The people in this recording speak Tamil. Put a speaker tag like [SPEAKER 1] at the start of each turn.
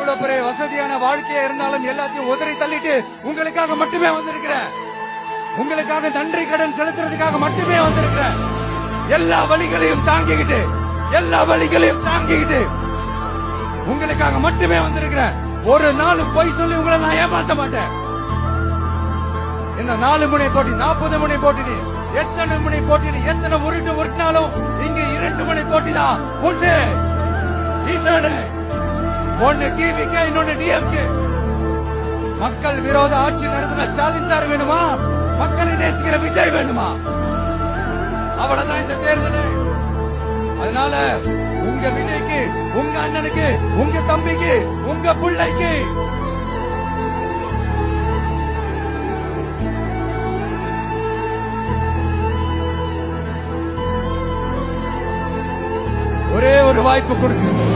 [SPEAKER 1] எவ்வளவு பெரிய வசதியான வாழ்க்கையா இருந்தாலும் எல்லாத்தையும் உதறி தள்ளிட்டு உங்களுக்காக மட்டுமே வந்திருக்கிறேன். உங்களுக்காக நன்றி கடன் செலுத்துறதுக்காக மட்டுமே வந்திருக்கிறேன். எல்லா வழிகளையும் தாங்கிக்கிட்டு உங்களுக்காக மட்டுமே வந்திருக்கிறேன். ஒரு நாள் பொய் சொல்லி உங்களை நான் ஏமாத்த மாட்டேன். என்ன 4 முனை போட்டி, 40 முனை போட்டி, எத்தனை முனை போட்டி, எத்தனை உருட்டினாலும் இங்க 2 முனை போட்டி தான். ஒன்னு டிவிக்கு, இன்னொன்னு டிஎம்கே. மக்கள் விரோத ஆட்சி நடத்தின ஸ்டாலின் சார் வேணுமா? மக்களை நேசிக்கிற விஜய் வேணுமா? அவ்வளவுதான் இந்த தேர்தல். அதனால உங்க விஜய்க்கு, உங்க அண்ணனுக்கு, உங்க தம்பிக்கு, உங்க பிள்ளைக்கு ஒரே ஒரு வாய்ப்பு கொடுங்க.